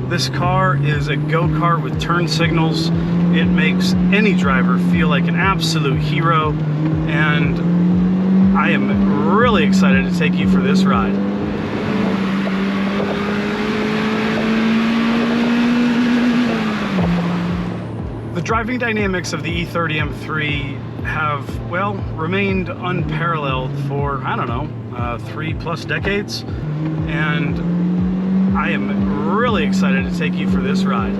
This car is a go-kart with turn signals. It makes any driver feel like an absolute hero, and I am really excited to take you for this ride. The driving dynamics of the E30 M3 have, well, remained unparalleled for, I don't know, 3+ decades, and I am really excited to take you for this ride.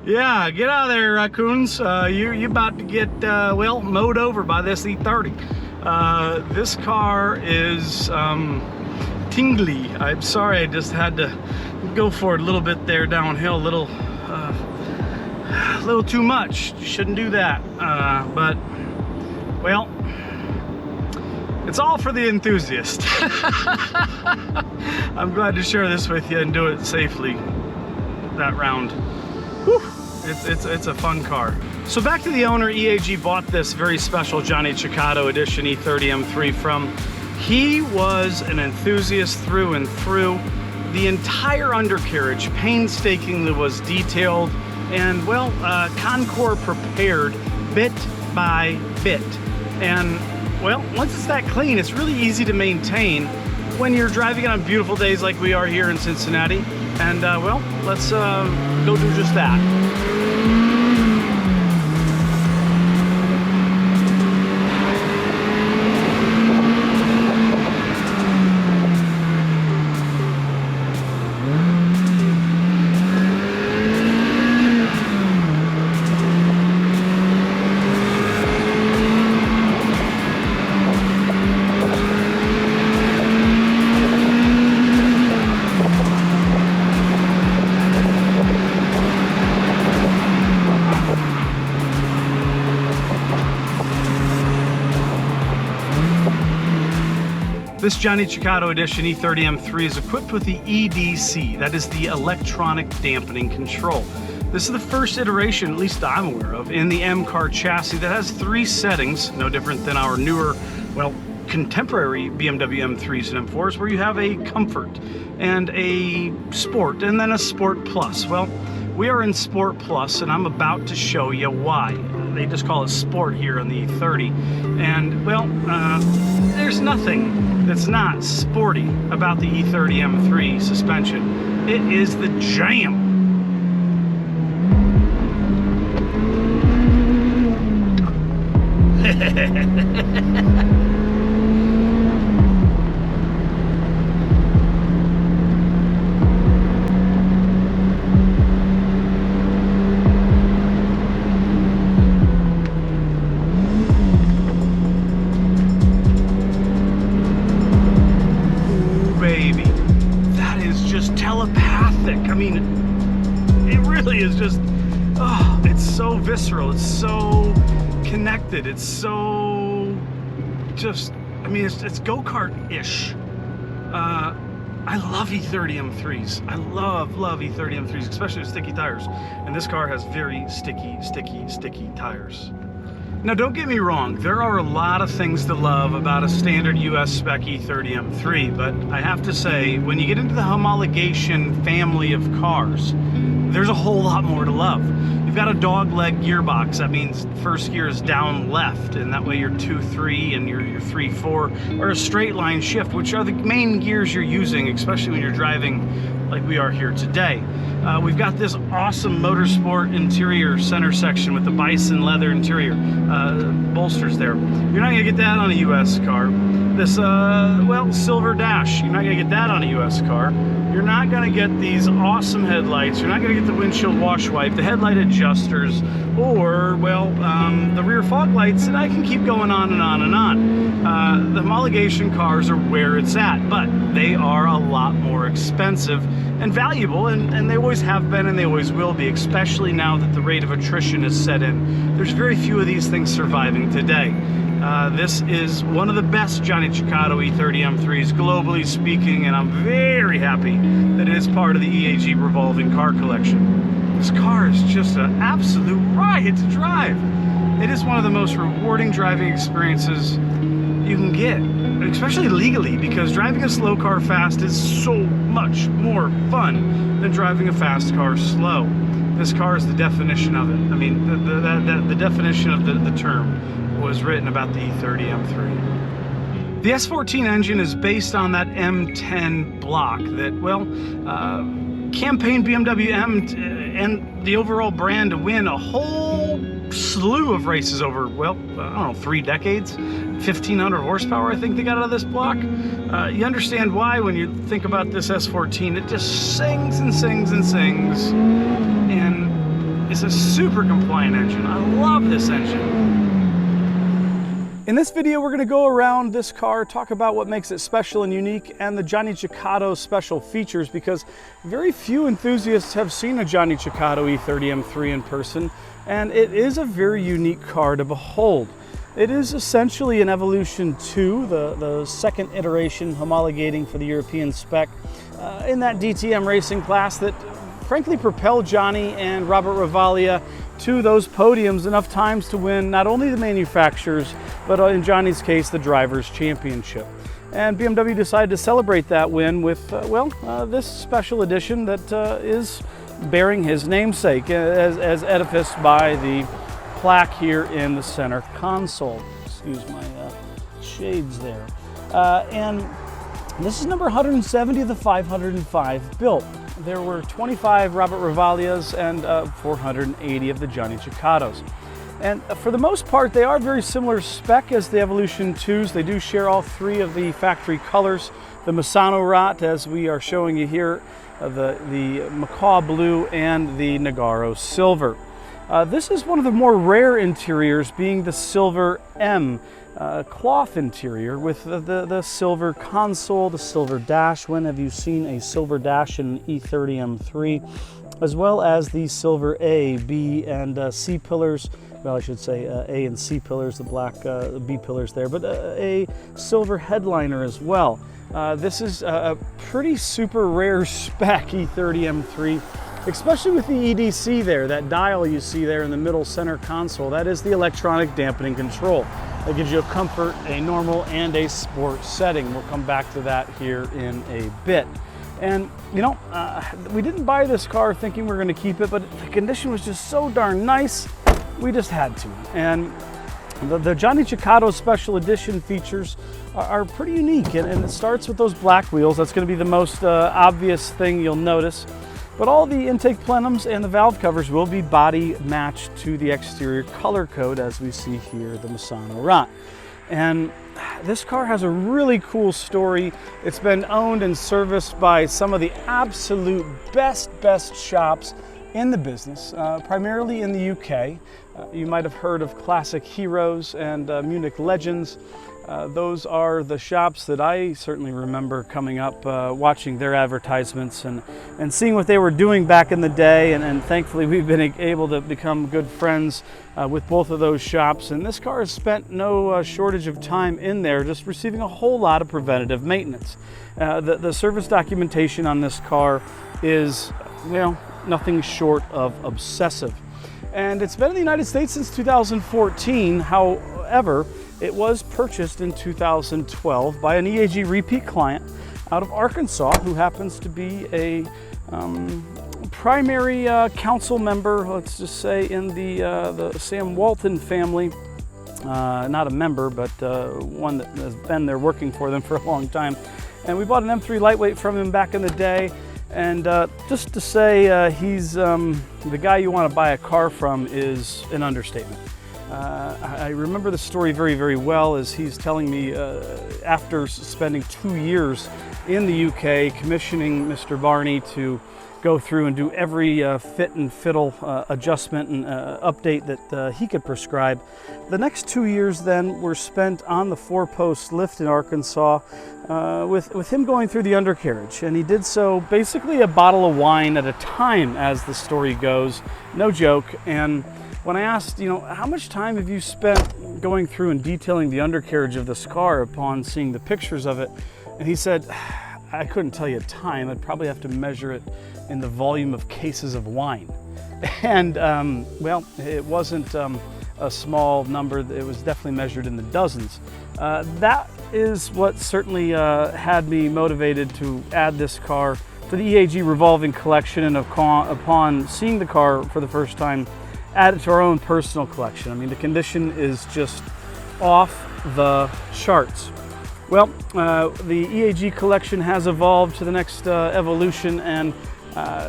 Yeah, get out of there, raccoons. You're about to get, well, mowed over by this E30. This car is tingly. I'm sorry, I just had to go for it a little bit there downhill, a little too much. Shouldn't do that. But, well, it's all for the enthusiast. I'm glad to share this with you and do it safely that round. Whew. It's a fun car. So back to the owner EAG bought this very special Johnny Ceccato edition E30 M3 from. He was an enthusiast through and through. The entire undercarriage painstakingly was detailed and, well, Concours prepared bit by bit. And, well, once it's that clean, it's really easy to maintain when you're driving it on beautiful days like we are here in Cincinnati. And, well, let's go do just that. This Johnny Ceccato edition E30 M3 is equipped with the EDC, that is the electronic dampening control. This is the first iteration, at least I'm aware of, in the M-Car chassis that has 3 settings, no different than our newer, well, contemporary BMW M3s and M4s, where you have a Comfort and a Sport and then a Sport Plus. Well, we are in Sport Plus, and I'm about to show you why. They just call it Sport here on the E30, and, well, there's nothing that's not sporty about the E30 M3 suspension. It is the jam. Telepathic. I mean, it really is just, oh, it's so visceral, it's so connected, it's so just, I mean, it's go-kart-ish. I love E30 M3s. I love E30 M3s, especially with sticky tires. And this car has very sticky tires. Now, don't get me wrong, there are a lot of things to love about a standard US spec E30 M3, but I have to say, when you get into the homologation family of cars, there's a whole lot more to love. You've got a dog-leg gearbox. That means first gear is down left, and that way your 2-3 and your 3-4 are a straight line shift, which are the main gears you're using, especially when you're driving like we are here today. We've got this awesome Motorsport interior center section with the bison leather interior bolsters there. You're not gonna get that on a US car. This, well, silver dash, you're not gonna get that on a US car. You're not gonna get these awesome headlights. You're not gonna get the windshield wash wipe, the headlight adjusters, or, well, the rear fog lights, and I can keep going on and on and on. The homologation cars are where it's at, but they are a lot more expensive and valuable, and they always have been and they always will be, especially now that the rate of attrition is set in. There's very few of these things surviving today. This is one of the best Johnny Cecotto E30 M3s, globally speaking, and I'm very happy that it is part of the EAG revolving car collection. This car is just an absolute riot to drive. It is one of the most rewarding driving experiences you can get, especially legally, because driving a slow car fast is so much more fun than driving a fast car slow. This car is the definition of it. I mean, the definition of the term was written about the E30 M3. The S14 engine is based on that M10 block that, well, campaigned BMW M and the overall brand to win a whole slew of races over, well, I don't know, 3 decades. 1,500 horsepower, I think they got out of this block. You understand why when you think about this S14. It just sings and sings and sings, and it's a super compliant engine. I love this engine. In this video, we're going to go around this car, talk about what makes it special and unique, and the Johnny Cecotto special features, because very few enthusiasts have seen a Johnny Cecotto E30 M3 in person, and it is a very unique car to behold. It is essentially an Evolution 2, the second iteration homologating for the European spec, in that DTM racing class that frankly propelled Johnny and Robert Ravaglia to those podiums enough times to win not only the manufacturers, but in Johnny's case, the Drivers' Championship. And BMW decided to celebrate that win with, this special edition that is bearing his namesake, as edificed by the plaque here in the center console. Excuse my shades there. And this is number 170 of the 505 built. There were 25 Robert Ravaglias and 480 of the Johnny Cecottos. And for the most part, they are very similar spec as the Evolution 2s. They do share all 3 of the factory colors. The Misano Rat, as we are showing you here, the Macaw Blue, and the Nogaro Silver. This is one of the more rare interiors, being the Silver M cloth interior with the silver console, the silver dash. When have you seen a silver dash in an E30 M3? As well as the silver A, B, and C pillars. Well, I should say A and C pillars, the black B pillars there, but a silver headliner as well. This is a pretty super rare spec E30 M3. Especially with the EDC there, that dial you see there in the middle center console. That is the electronic dampening control. That gives you a comfort, a normal, and a sport setting. We'll come back to that here in a bit. And you know, we didn't buy this car thinking we were going to keep it, but the condition was just so darn nice, we just had to. And the Johnny Cecotto Special Edition features are pretty unique, and it starts with those black wheels. That's going to be the most obvious thing you'll notice. But all the intake plenums and the valve covers will be body matched to the exterior color code, as we see here, the Misano Rat. And this car has a really cool story. It's been owned and serviced by some of the absolute best shops in the business, primarily in the UK. You might have heard of Classic Heroes and Munich Legends. Those are the shops that I certainly remember coming up, watching their advertisements and seeing what they were doing back in the day. And thankfully we've been able to become good friends with both of those shops. And this car has spent no shortage of time in there, just receiving a whole lot of preventative maintenance. The service documentation on this car is, well, nothing short of obsessive. And it's been in the United States since 2014. However, it was purchased in 2012 by an EAG repeat client out of Arkansas, who happens to be a primary council member, let's just say, in the Sam Walton family. Not a member, but one that has been there working for them for a long time. And we bought an M3 lightweight from him back in the day. And just to say he's the guy you want to buy a car from is an understatement. I remember the story very well, as he's telling me after spending 2 years in the UK commissioning Mr. Barney to go through and do every fit and fiddle adjustment and update that he could prescribe. The next 2 years then were spent on the 4-post lift in Arkansas with him going through the undercarriage, and he did so basically a bottle of wine at a time, as the story goes, no joke. And when I asked, how much time have you spent going through and detailing the undercarriage of this car upon seeing the pictures of it, and he said, I couldn't tell you a time. I'd probably have to measure it in the volume of cases of wine. And well, it wasn't a small number. It was definitely measured in the dozens. That is what certainly had me motivated to add this car to the EAG revolving collection, and upon seeing the car for the first time, add it to our own personal collection. I mean, the condition is just off the charts. Well, the EAG collection has evolved to the next evolution, and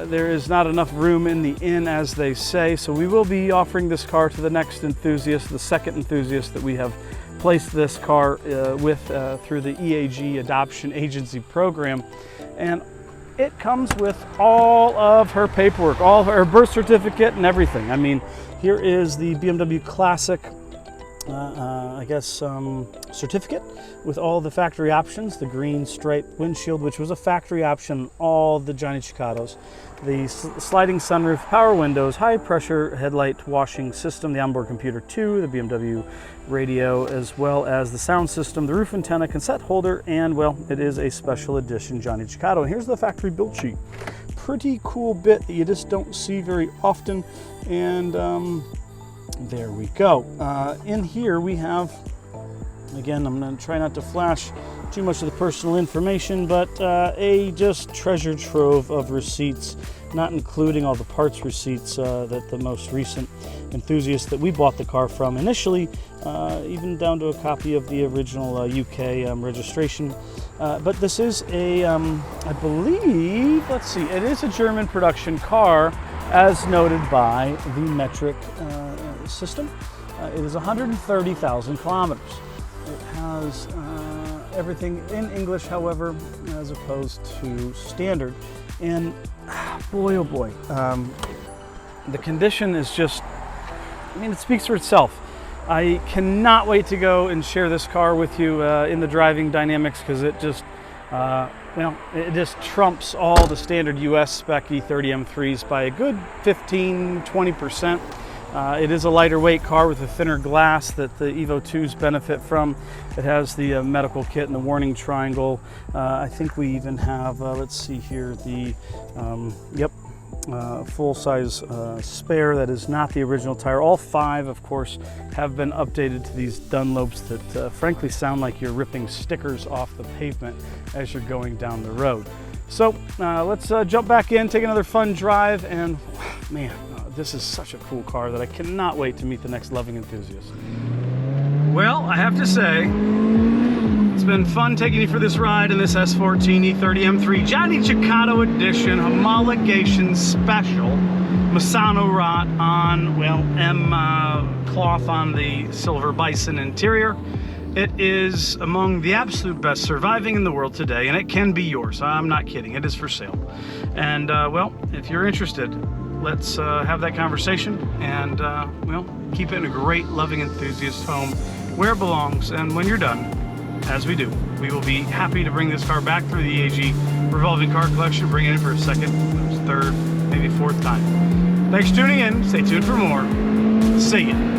there is not enough room in the inn, as they say, so we will be offering this car to the next enthusiast, the second enthusiast that we have placed this car with through the EAG Adoption Agency program. And it comes with all of her paperwork, all of her birth certificate and everything. I mean, here is the BMW Classic certificate with all the factory options, the green striped windshield, which was a factory option, all the Johnny Cicados, the sliding sunroof, power windows, high pressure headlight washing system, the onboard computer 2, the BMW radio, as well as the sound system, the roof antenna, cassette holder, and well, it is a special edition Johnny Cicado. And here's the factory build sheet. Pretty cool bit that you just don't see very often. And there we go. In here we have, again, I'm going to try not to flash too much of the personal information, but a just treasure trove of receipts, not including all the parts receipts that the most recent enthusiast that we bought the car from initially, even down to a copy of the original UK registration. But this is a, I believe, let's see, it is a German production car, as noted by the metric system. It is 130,000 kilometers. It has everything in English, however, as opposed to standard. And boy, oh boy, the condition is just, I mean, it speaks for itself. I cannot wait to go and share this car with you in the driving dynamics, because it just, it just trumps all the standard US spec E30 M3s by a good 15-20%. It is a lighter weight car with a thinner glass that the Evo 2s benefit from. It has the medical kit and the warning triangle. I think we even have, let's see here, the, full-size spare that is not the original tire. All 5, of course, have been updated to these Dunlops that frankly sound like you're ripping stickers off the pavement as you're going down the road. So let's jump back in, take another fun drive, and man, this is such a cool car that I cannot wait to meet the next loving enthusiast. Well, I have to say, it's been fun taking you for this ride in this S14 E30 M3 Johnny Cicado Edition homologation special. Misano wrought on, well, M cloth on the silver bison interior. It is among the absolute best surviving in the world today, and it can be yours. I'm not kidding, it is for sale. And well, if you're interested, let's have that conversation, and well, keep it in a great, loving enthusiast home where it belongs. And when you're done, as we do, we will be happy to bring this car back through the EAG revolving car collection, bring it in for a second, third, maybe fourth time. Thanks for tuning in. Stay tuned for more. See ya.